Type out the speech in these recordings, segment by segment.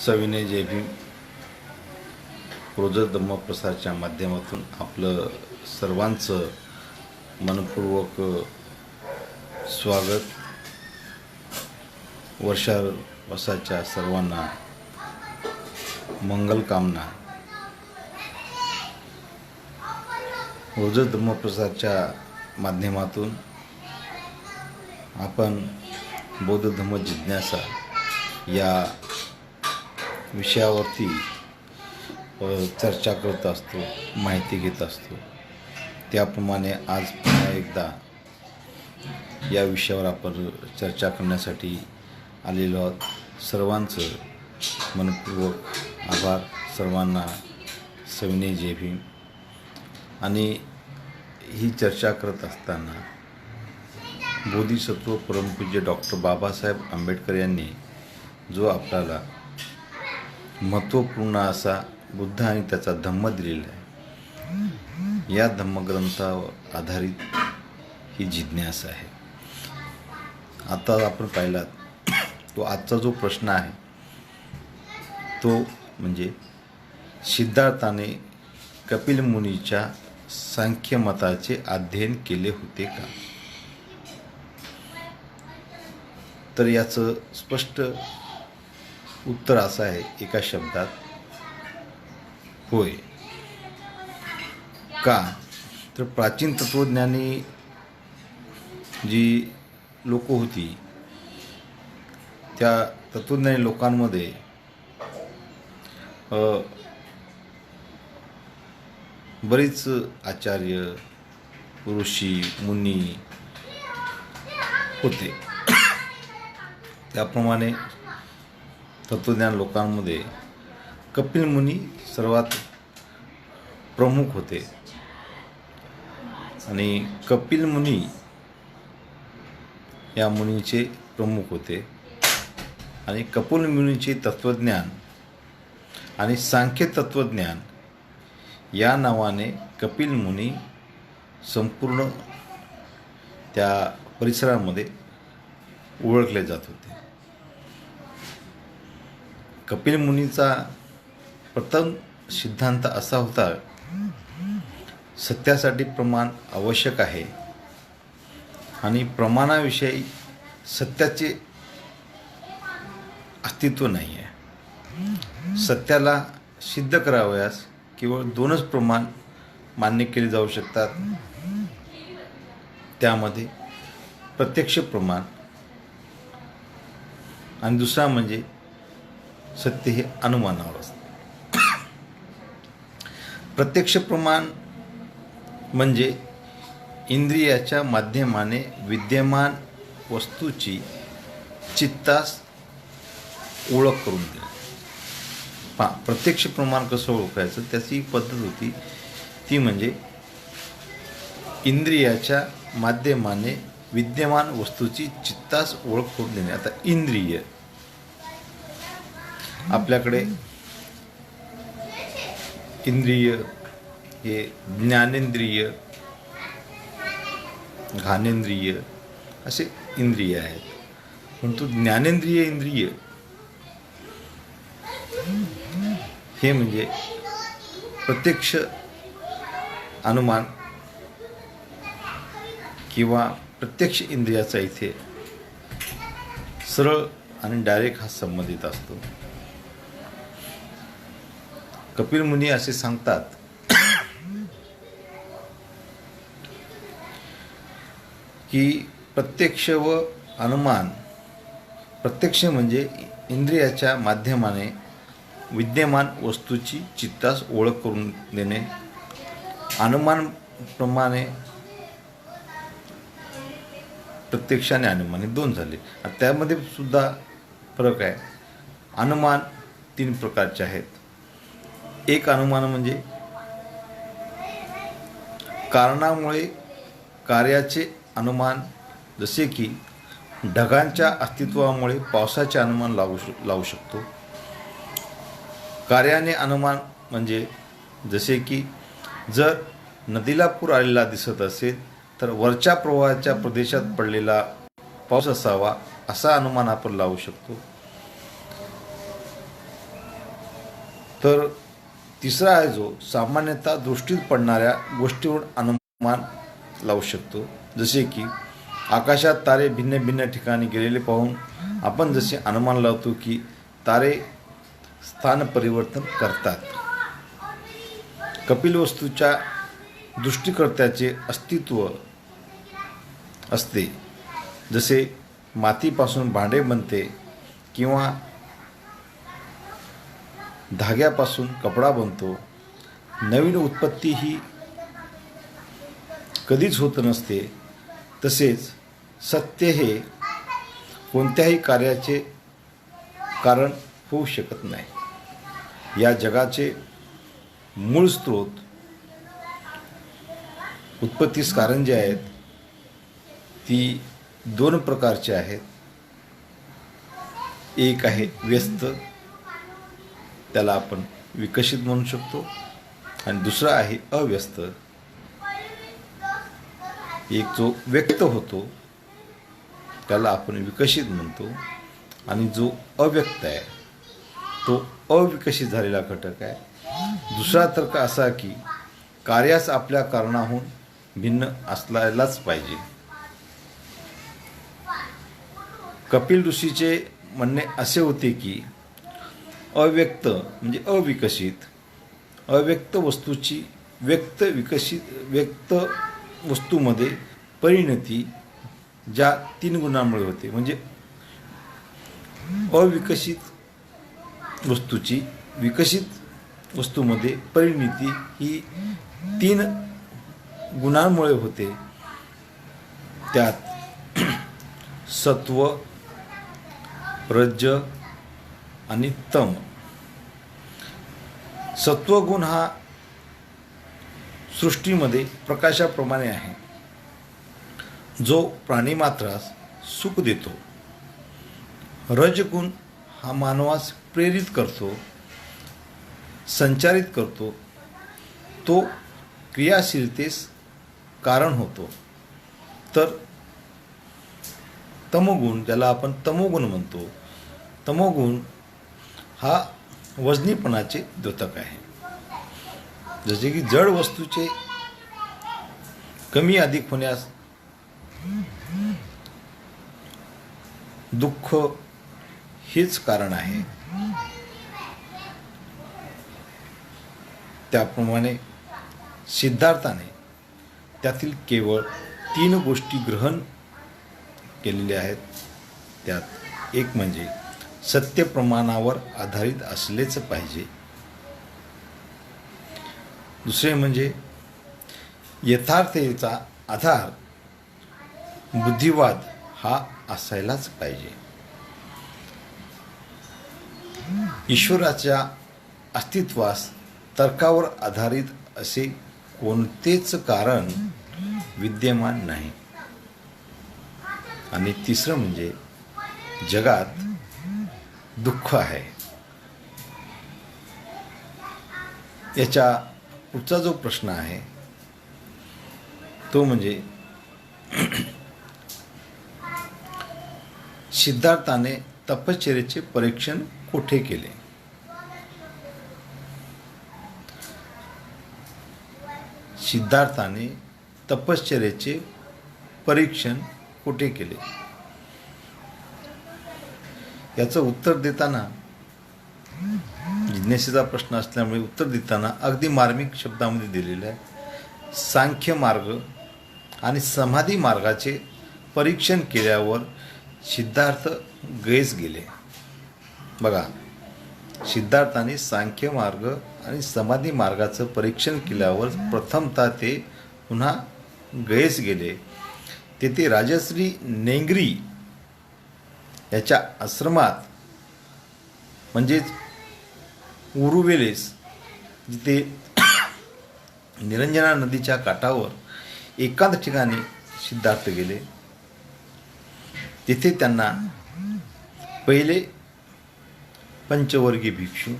सविनय जय भीम रोजर धम्मप्रसारच्या माध्यमातून आपलं सर्वांचं मनपूर्वक स्वागत. वर्षाच्या सर्वांना मंगल कामना. रोजर धम्मप्रसारच्या माध्यमातून आपण बौद्ध धम्म जिज्ञासा या विषयावरती चर्चा करत असतो, माहिती घेत असतो. त्याप्रमाणे आज पुन्हा एकदा या विषयावर आपण चर्चा करण्यासाठी आलेलो आहोत. सर्वांचं मनपूर्वक आभार. सर्वांना सविनय जय भीम. आणि ही चर्चा करत असताना बोधिसत्व परमपूज्य डॉक्टर बाबासाहेब आंबेडकर यांनी जो आपल्याला महत्त्वपूर्ण असा बुद्ध आणि त्याचा धम्म दिलेला आहे, या धम्मग्रंथावर आधारित ही जिज्ञासा आहे. आता आपण पाहिलात तो आजचा जो प्रश्न आहे तो म्हणजे सिद्धार्थाने कपिल मुनीच्या सांख्य मताचे अध्ययन केले होते का? तर याचं स्पष्ट उत्तर असं आहे एका शब्दात, होय. का तर प्राचीन तत्त्वज्ञानी जी लोक होती त्या तत्त्वज्ञानी लोकांमध्ये बरीच आचार्य, ऋषी, मुनी होते. त्याप्रमाणे तत्त्वज्ञान लोकांमध्ये कपिल मुनी सर्वात प्रमुख होते. आणि कपिल मुनी या मुनीचे प्रमुख होते. आणि कपिल मुनीचे तत्त्वज्ञान आणि सांख्य तत्त्वज्ञान या नावाने कपिल मुनी संपूर्ण त्या परिसरामध्ये ओळखले जात होते. कपिल मुनीचा प्रथम सिद्धांत असा होता, सत्यासाठी प्रमाण आवश्यक आहे आणि प्रमाणाविषयी सत्याचे अस्तित्व नाही आहे. सत्याला सिद्ध करावयास केवळ दोनच प्रमाण मान्य केले जाऊ शकतात. त्यामध्ये प्रत्यक्ष प्रमाण आणि दुसरा म्हणजे सत्य हे अनुमानावर असते. प्रत्यक्ष प्रमाण म्हणजे इंद्रियाच्या माध्यमाने विद्यमान वस्तूची चित्तास ओळख करून देणे. प्रत्यक्ष प्रमाण कसं ओळखायचं त्याची पद्धत होती ती म्हणजे इंद्रियाच्या माध्यमाने विद्यमान वस्तूची चित्तास ओळख करून देणे. आता इंद्रिय आपल्याकडे इंद्रिय हे ज्ञानेंद्रिय, घानेंद्रिय असे इंद्रिय आहेत. परंतु ज्ञानेंद्रिय इंद्रिय हे म्हणजे प्रत्यक्ष अनुमान किंवा प्रत्यक्ष इंद्रियाचा इथे सरळ आणि डायरेक्ट हा संबंधित असतो. कपिल मुनी असे सांगतात की प्रत्यक्ष व अनुमान, प्रत्यक्ष म्हणजे इंद्रियाच्या माध्यमाने विद्यमान वस्तूची चित्तास ओळख करून देणे. अनुमान प्रमाणे प्रत्यक्ष आणि अनुमान हे दोन झाले. त्यामध्ये सुद्धा फरक आहे. अनुमान 3 प्रकारचे आहेत. एक अनुमान म्हणजे कारणामुळे कार्याचे अनुमान, जसे की ढगांच्या अस्तित्वामुळे पावसाचे अनुमान लावू शकतो. कार्याने अनुमान म्हणजे जसे की जर नदीला पूर आलेला दिसत असेल तर वरच्या प्रवाहाच्या प्रदेशात पडलेला पाऊस असावा, असा अनुमान आपण लावू शकतो. तर तिसरा आहे जो सामान्यतः दृष्टीत पडणाऱ्या गोष्टीवर अनुमान लावू शकतो, जसे की आकाशात तारे भिन्न भिन्न ठिकाणी गेलेले पाहून आपण जसे अनुमान लावतो की तारे स्थान परिवर्तन करतात. कपिलवस्तूच्या दृष्टिकर्त्याचे अस्तित्व असते, जसे मातीपासून भांडे बनते किंवा धाग्यापासून कपडा बनतो. नवीन उत्पत्ती ही कधीच होत नसते. तसेच सत्य हे कोणत्याही कार्याचे कारण होऊ शकत नाही. या जगाचे मूळ स्रोत उत्पत्तीस कारण जे आहेत ती दोन प्रकारचे आहेत. एक आहे व्यस्त, त्याला आपण विकसित म्हणू शकतो, आणि दुसरा आहे अव्यस्त. एक जो व्यक्त होतो त्याला आपण विकसित म्हणतो, आणि जो अव्यक्त आहे तो अविकसित झालेला घटक आहे. दुसरा तर्क असा की कार्यास आपल्या कारणाहून भिन्न असलाच पाहिजे. कपिल ऋषीचे म्हणणे असे होते की अव्यक्त म्हणजे अविकसित, अव्यक्त वस्तूची व्यक्त वस्तूमध्ये परिणती ज्या 3 गुणांमुळे होते. म्हणजे अविकसित वस्तूची विकसित वस्तूमध्ये परिणती ही 3 गुणांमुळे होते. त्यात सत्व, रज आणि तम. सत्वगुण हा सृष्टीमध्ये प्रकाशाप्रमाणे आहे, जो प्राणीमात्रास सुख देतो. रजगुण हा मानवास प्रेरित करतो, संचारित करतो, तो क्रियाशीलतेस कारण होतो. तर तमोगुण, ज्याला आपण तमोगुण म्हणतो, तमोगुण हा वजनीपणाचे द्योतक आहे. जसे की जड वस्तूचे कमी अधिक होण्यास दुःख हेच कारण आहे. त्याप्रमाणे सिद्धार्थाने त्यातील केवळ 3 गोष्टी ग्रहण केलेल्या आहेत. त्यात एक म्हणजे सत्य प्रमाणावर आधारित असलेच पाहिजे. दुसरे म्हणजे यथार्थतेचा आधार बुद्धिवाद हा असायलाच पाहिजे. ईश्वराच्या अस्तित्वास तर्कावर आधारित असे कोणतेच कारण विद्यमान नाही. आणि तिसरं म्हणजे जगात दुःख आहे. याच्या पुढचा जो प्रश्न आहे तो म्हणजे सिद्धार्थाने तपश्चर्येचे परीक्षण कुठे केले? सिद्धार्थाने तपश्चर्येचे परीक्षण कुठे केले? याचं उत्तर देताना, जिज्ञासेचा प्रश्न असल्यामुळे उत्तर देताना अगदी मार्मिक शब्दामध्ये दिलेलं आहे. सांख्य मार्ग आणि समाधी मार्गाचे परीक्षण केल्यावर सिद्धार्थ गैस गेले. बघा, सिद्धार्थाने सांख्य मार्ग आणि समाधी मार्गाचं परीक्षण केल्यावर प्रथमतः ते पुन्हा गैस गेले. तेथे राजश्री नेंगरी याच्या आश्रमात म्हणजेच उरुवेलेस, जिथे निरंजना नदीच्या काठावर एकांत ठिकाणी सिद्धार्थ गेले. तिथे त्यांना पहिले पंचवर्गीय भिक्षू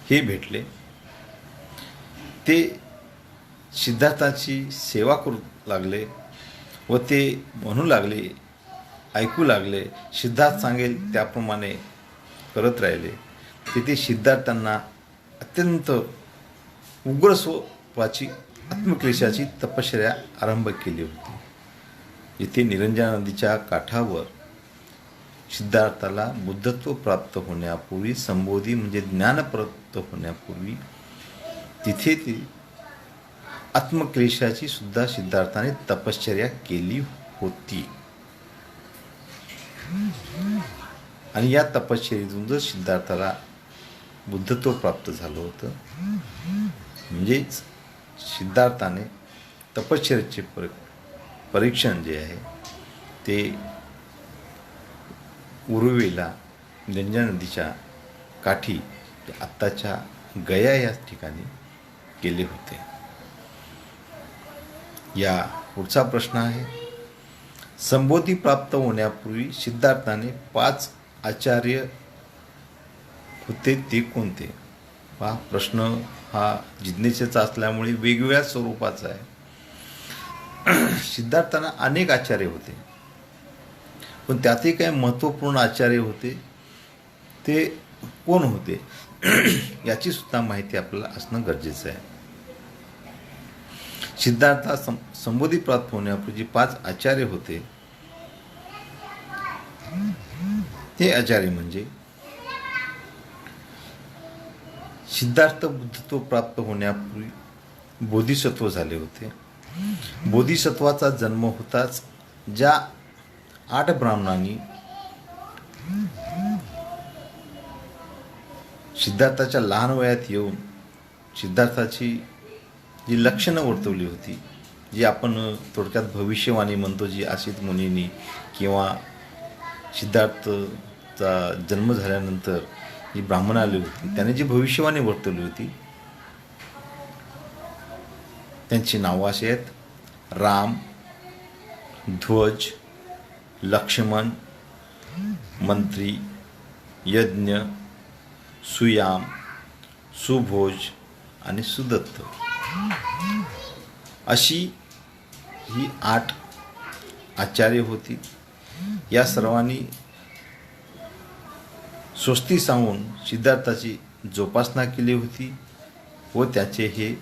हे भेटले. ते सिद्धार्थाची सेवा करू लागले व ते म्हणू लागले, ऐकू लागले. सिद्धार्थ सांगेल त्याप्रमाणे करत राहिले. तिथे सिद्धार्थांना अत्यंत उग्र स्वरूपाची आत्मक्लेशाची तपश्चर्या आरंभ केली होती. येथे निरंजना नदीच्या काठावर सिद्धार्थाला बुद्धत्व प्राप्त होण्यापूर्वी, संबोधी म्हणजे ज्ञान प्राप्त होण्यापूर्वी तिथे ती आत्मक्लेशाची सुद्धा सिद्धार्थाने तपश्चर्या केली होती. आणि या तपश्चर्येतून जर सिद्धार्थाला बुद्धत्व प्राप्त झालं होतं, म्हणजेच सिद्धार्थाने तपश्चर्येचे परीक्षण जे आहे ते उरुवेला निरंजना नदीच्या काठी आत्ताच्या गया या ठिकाणी केले होते. या पुढचा प्रश्न आहे, संबोधी प्राप्त होण्यापूर्वी सिद्धार्थाने 5 आचार्य होते ते कोणते? हा प्रश्न हा जिज्ञेसेचा असल्यामुळे वेगवेगळ्या स्वरूपाचा आहे. सिद्धार्थांना अनेक आचार्य होते, पण त्यातही काही महत्त्वपूर्ण आचार्य होते. ते कोण होते याची सुद्धा माहिती आपल्याला असणं गरजेचं आहे. सिद्धार्था संबोधी प्राप्त होण्यापूर्वी 5 आचार्य होते. ते आचार्य म्हणजे सिद्धार्थ बुद्धत्व प्राप्त होण्यापूर्वी बोधिसत्व झाले होते. बोधिसत्वाचा जन्म होताच ज्या 8 ब्राह्मणांनी सिद्धार्थाच्या लहान वयात येऊन सिद्धार्थाची जी लक्षणं वर्तवली होती, जी आपण थोडक्यात भविष्यवाणी म्हणतो, जी असित मुनींनी किंवा सिद्धार्थचा जन्म झाल्यानंतर जी ब्राह्मण आली होती त्याने जी भविष्यवाणी वर्तवली होती त्यांची नावं अशी आहेत: राम, ध्वज, लक्ष्मण, मंत्री, यज्ञ, सुयाम, सुभोज आणि सुदत्त. अशी ही 8 आचार्य होती. या सर्वांनी स्वस्ती सांगून सिद्धार्थाची जोपासना केली होती व त्याचे हे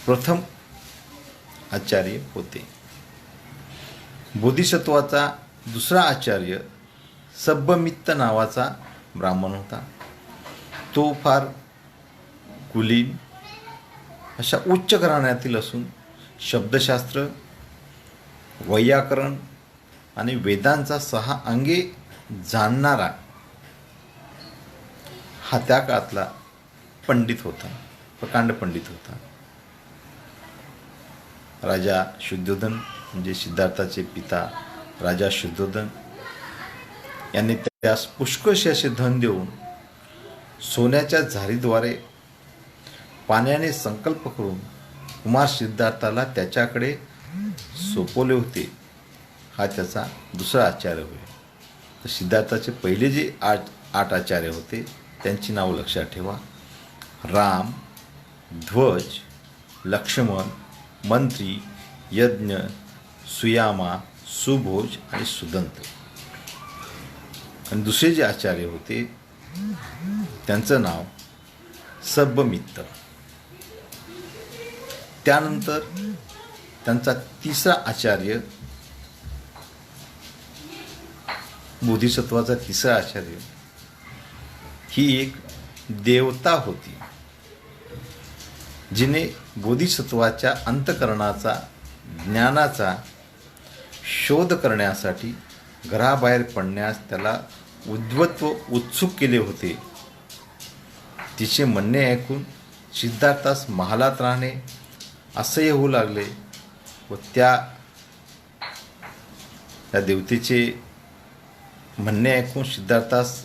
प्रथम आचार्य होते. बोधिसत्वाचा दुसरा आचार्य सब्बमित्त नावाचा ब्राह्मण होता. तो फार कुलीन अशा उच्च घराण्यातील असून शब्दशास्त्र, वैयाकरण आणि वेदांचा 6 अंगे जाणणारा हा त्या काळातला पंडित होता, प्रकांड पंडित होता. राजा शुद्धोधन म्हणजे सिद्धार्थाचे पिता राजा शुद्धोधन यांनी त्यास पुष्कळसे असे धन देऊन सोन्याच्या झारीद्वारे पाण्याने संकल्प करून कुमार सिद्धार्थाला त्याच्याकडे सोपवले होते. हा त्याचा दुसरा आचार्य होय. तर सिद्धार्थाचे पहिले जे 8 आचार्य होते त्यांची नावं लक्षात ठेवा: राम, ध्वज, लक्ष्मण, मंत्री, यज्ञ, सुयामा, सुभोज आणि सुदंत. आणि दुसरे जे आचार्य होते त्यांचं नाव सब्बमित्त. त्यानंतर त्यांचा तिसरा आचार्य, बोधिसत्वाचा तिसरा आचार्य, ही एक देवता होती जिने बोधिसत्वाच्या अंतःकरणाचा, ज्ञानाचा शोध करण्यासाठी घराबाहेर पडण्यास त्याला उद्वत्व उत्सुक केले होते. तिचे म्हणणे ऐकून सिद्धार्थास महालात राहणे असह्य होऊ लागले व त्या देवतेचे म्हणणे ऐकून सिद्धार्थास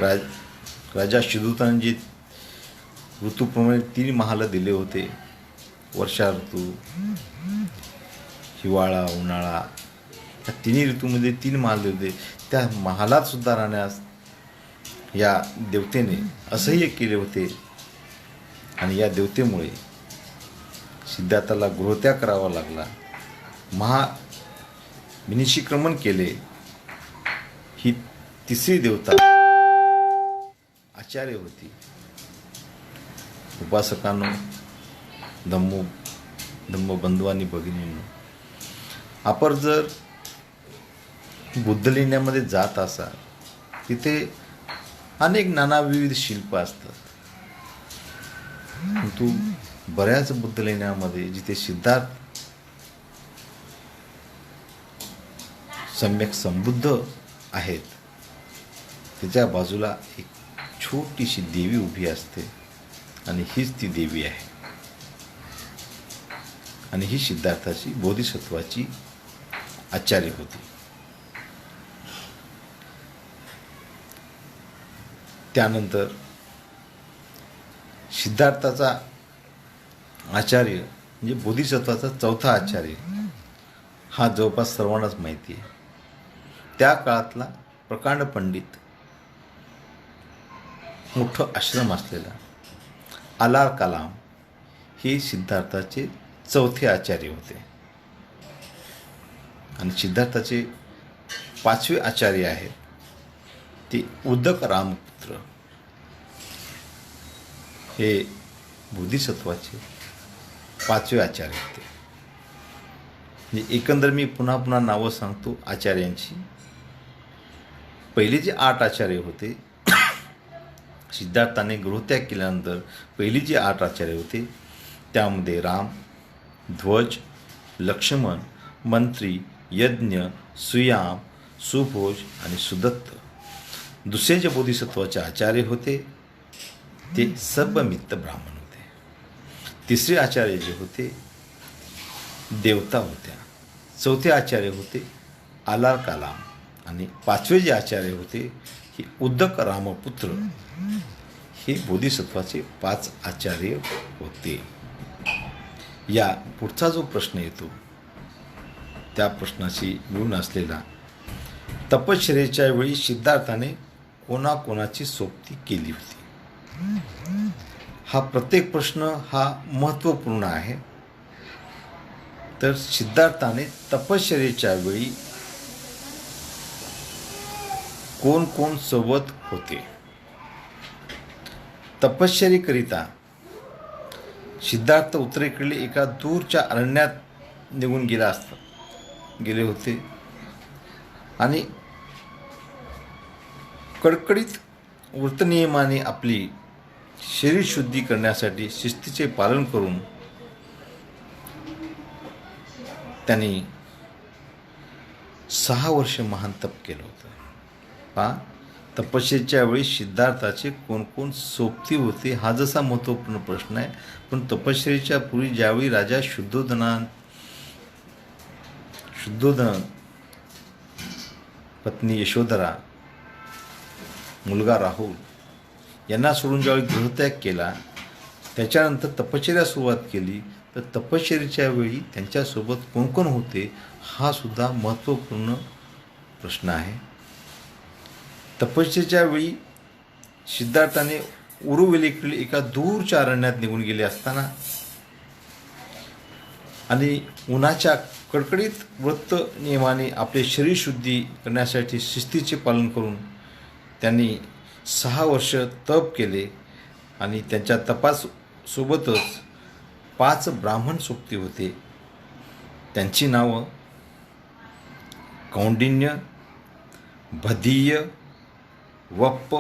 राजा शुद्धोधनाने जे ऋतूप्रमाणे 3 महाल दिले होते, वर्षा ऋतू, हिवाळा, उन्हाळा, या 3 ऋतूमध्ये 3 महाल दिले होते. त्या महालात सुद्धा राहण्यास या देवतेने असह्य केले होते आणि या देवतेमुळे सिद्धार्थाला गृहत्याग करावा लागला. विनिशीक्रमण केले. ही तिसरी देवता आचार्य होती. उपासकांनो, धम्मबंधू आणि भगिनींनो, आपण जर बुद्धलेण्यामध्ये जात असाल, तिथे अनेक नानाविध शिल्प असतात. परंतु बऱ्याच बुद्धलेण्यामध्ये जिथे सिद्धार्थ सम्यक संबुद्ध आहेत, त्याच्या बाजूला एक छोटीशी देवी उभी असते आणि हीच ती देवी आहे. आणि ही सिद्धार्थाची बोधिसत्वाची आचार्य होती. त्यानंतर सिद्धार्थाचा आचार्य म्हणजे बोधिसत्वाचा चौथा आचार्य हा जवळपास सर्वांनाच माहिती आहे. त्या काळातला प्रकांड पंडित, मोठं आश्रम असलेला अलार कलाम हे सिद्धार्थाचे चौथे आचार्य होते. आणि सिद्धार्थाचे पाचवे आचार्य आहेत ते उदक रामपुत्र. हे बोधिसत्वाचे पाचवे आचार्य होते. म्हणजे एकंदर मी पुन्हा पुन्हा नावं सांगतो आचार्यांची. पहिले जे 8 आचार्य होते, सिद्धार्थाने गृहत्याग केल्यानंतर पहिली जी 8 आचार्य होते त्यामध्ये राम, ध्वज, लक्ष्मण, मंत्री, यज्ञ, सुयाम, सुभोज आणि सुदत्त. दुसरे जे बोधिसत्वाचे आचार्य होते ते सर्वमित्त ब्राह्मण होते. तिसरे आचार्य जे होते देवता होत्या. चौथे आचार्य होते अलार कलाम. आणि पाचवे जे आचार्य होते हे उदक रामपुत्र. हे बोधिसत्वाचे 5 आचार्य होते. या पुढचा जो प्रश्न येतो त्या प्रश्नाशी मिळून असलेला, तपश्चर्येच्या वेळी सिद्धार्थाने कोणाकोणाची सोबती केली होती, हा प्रत्येक प्रश्न हा महत्त्वपूर्ण आहे. तर सिद्धार्थाने तपश्चर्येच्या वेळी कोण कोण सोबत होते? तपश्चर्येकरिता सिद्धार्थ उत्तरेकडे एका दूरच्या अरण्यात निघून गेले होते. आणि कडकडीत व्रतनियमाने आपली शरीर शुद्धी करण्यासाठी शिस्तीचे पालन करून त्यांनी 6 वर्ष महान तप केलं होतं. तपस्येच्या वेळी सिद्धार्थाचे कोणकोण सोबती होते हा जसा महत्त्वपूर्ण प्रश्न आहे. पण तपश्चर्येच्या पूर्वी ज्यावेळी राजा शुद्धोधन, पत्नी यशोधरा, मुलगा राहुल यांना सोडून ज्यावेळी गृहत्याग केला, त्याच्यानंतर तपश्चर्या सुरुवात केली, तर तपश्चर्येच्या वेळी त्यांच्यासोबत कोण कोण होते हा सुद्धा महत्त्वपूर्ण प्रश्न आहे. तपस्येच्या वेळी सिद्धार्थाने उरुवेलीकडील एका दूरच्या अरण्यात निघून गेले असताना आणि उन्हाच्या कडकडीत व्रत नियमाने आपले शरीर शुद्धी करण्यासाठी शिस्तीचे पालन करून त्यांनी 6 वर्ष तप केले. आणि त्यांच्या तपासोबतच 5 ब्राह्मण सोबती होते. त्यांची नावं कौंडिन्य, भदीय, वप्प,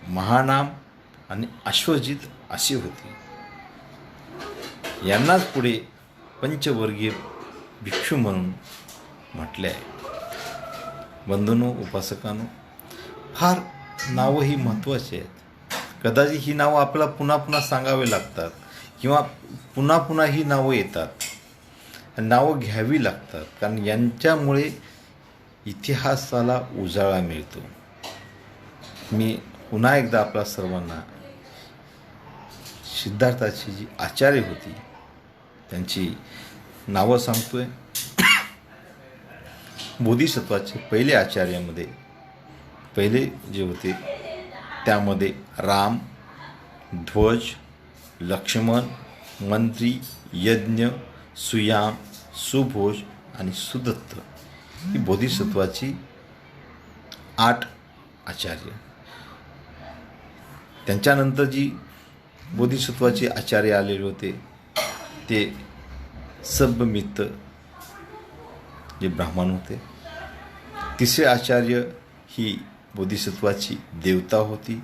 महानाम आणि अश्वजित अशी होती. यांनाच पुढे पंचवर्गीय भिक्षू म्हणून म्हटले आहे. बंधूंनो, उपासकांनो, फार नावं ही महत्त्वाची आहेत. कदाचित ही नावं आपल्याला पुन्हा पुन्हा सांगावे लागतात किंवा पुन्हा पुन्हा ही नावं येतात. नावं घ्यावी लागतात, कारण यांच्यामुळे इतिहासाला उजाळा मिळतो. मी पुन्हा एकदा आपल्या सर्वांना सिद्धार्थाची जी आचार्य होती त्यांची नावं सांगतोय. बोधिसत्वाचे पहिले आचार्यामध्ये पहिले जे होते त्यामध्ये राम, ध्वज, लक्ष्मण, मंत्री, यज्ञ, सुयाम, सुभोज आणि सुदत्त ही बोधिसत्वाची 8 आचार्य. त्यांच्यानंतर जी बोधिसत्वाचे आचार्य आलेले होते ते सभ्यमित्त जे ब्राह्मण होते. तिसरे आचार्य ही बोधिसत्वाची देवता होती.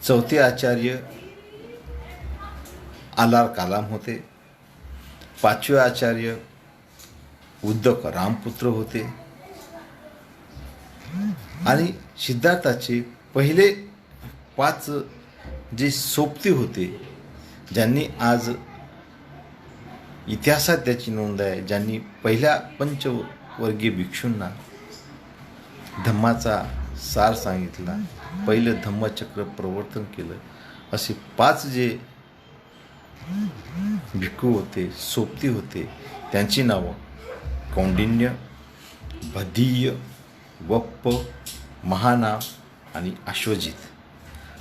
चौथे आचार्य आलार कालाम होते. पाचवे आचार्य उद्धक रामपुत्र होते. आणि सिद्धार्थाचे पहिले 5 जे सोबती होते, ज्यांनी आज इतिहासात त्याची नोंद आहे, ज्यांनी पहिल्या पंचवर्गीय भिक्षूंना धम्माचा सार सांगितला, पहिलं धम्मचक्र प्रवर्तन केलं, असे 5 जे भिक्खू होते, सोबती होते, त्यांची नावं कौंडिन्य, भदीय, वप्प, महानाम आणि अश्वजित.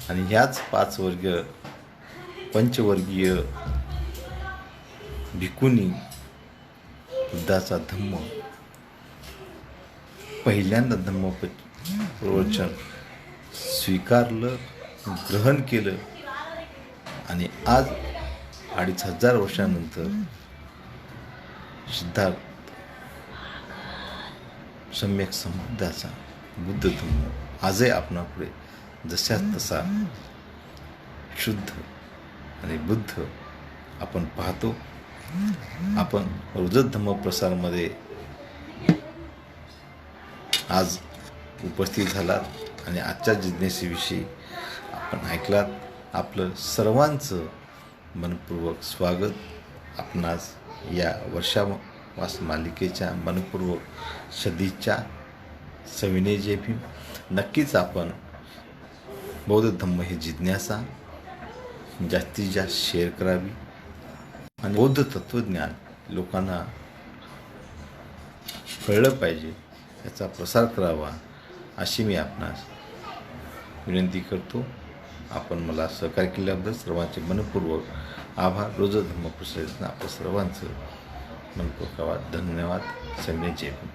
आणि ह्याच 5 पंचवर्गीय भिक्खूंनी बुद्धाचा धम्म पहिल्यांदा धम्म प्रवचन स्वीकारलं, ग्रहण केलं. आणि आज 2500 वर्षानंतर सिद्धार्थ सम्यक संबुद्धाचा बुद्ध धम्म आजही आपणापुढे जशाच तसा शुद्ध आणि बुद्ध आपण पाहतो. आपण रोजच धम्म प्रसारमध्ये आज उपस्थित झालात आणि आजच्या जिज्ञेसेविषयी आपण ऐकलात. आपलं सर्वांचं मनपूर्वक स्वागत. आपणास या वर्षावास मालिकेच्या मनपूर्वक सदिच्छा, सविनय जय भीम. नक्कीच आपण बौद्ध धम्म ही जिज्ञासा जास्तीत जास्त शेअर करावी आणि बौद्ध तत्त्वज्ञान लोकांना कळलं पाहिजे, याचा प्रसार करावा अशी मी आपणास विनंती करतो. आपण मला सहकार्य केल्याबद्दल सर्वांचे मनपूर्वक आभार. रोज धम्म प्रसारित आपल्या सर्वांचं मनपूर्वक धन्यवाद. सविनय जय भीम.